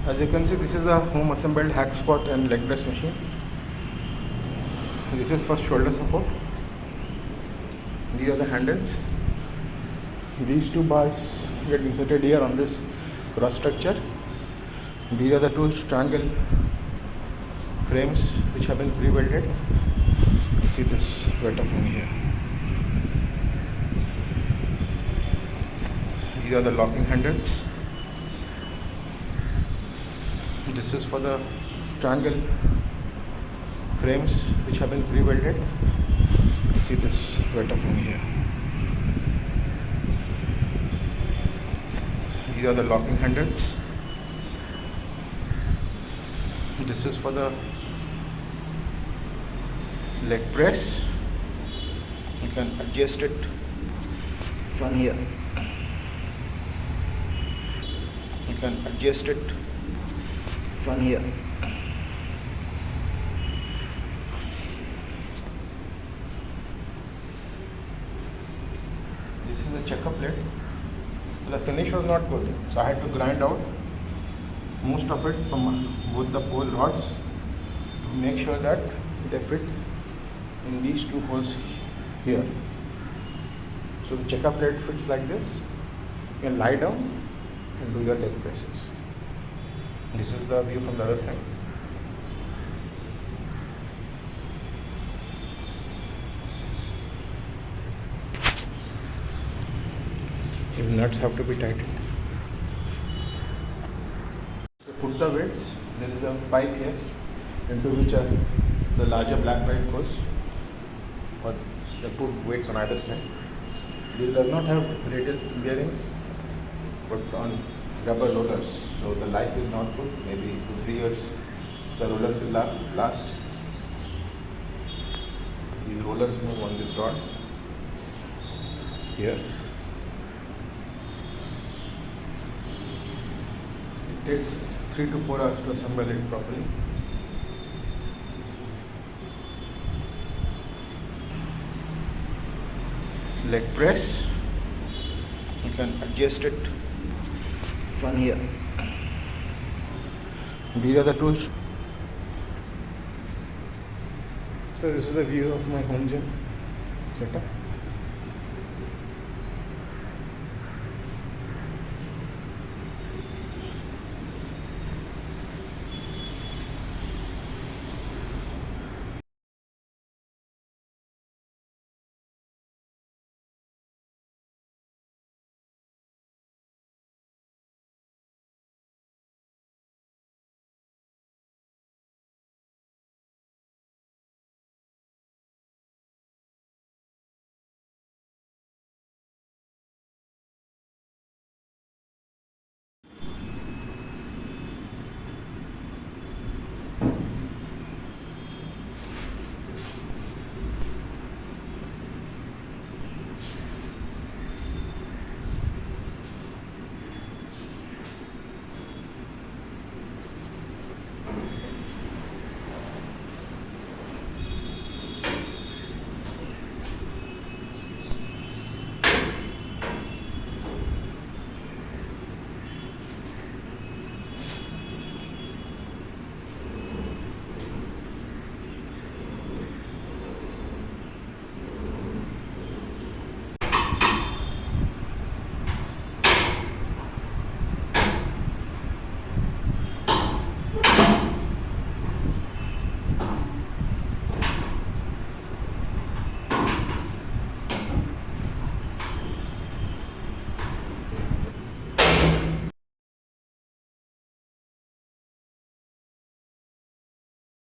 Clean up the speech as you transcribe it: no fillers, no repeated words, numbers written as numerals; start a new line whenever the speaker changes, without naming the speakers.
As you can see, this is a home assembled hack squat and leg press machine. This is for shoulder support. These are the handles. These two bars get inserted here on this cross structure. These are the two strangle frames which have been pre-welded. See this wetter from here. These are the locking handles. This is for the strangle frames which have been pre-welded. See this wetter from here. These are the locking handles. This is for the leg press. You can adjust it from here. You can adjust it from here. This is the checker plate. The finish was not good, so I had to grind out most of it from both the pole rods to make sure that they fit in these two holes here. So the checker plate fits like this. You can lie down and do your leg presses. This is the view from the other side. These nuts have to be tightened. To put the weights, there is a pipe here into which the larger black pipe goes, or they put weights on either side. This does not have radial bearings but on rubber rollers, so the life is not good. Maybe 2-3 years the rollers will last. These rollers move on this rod here. It takes 3 to 4 hours to assemble it properly. Leg press, you can adjust it from here. These are the two. So this is a view of my home gym setup.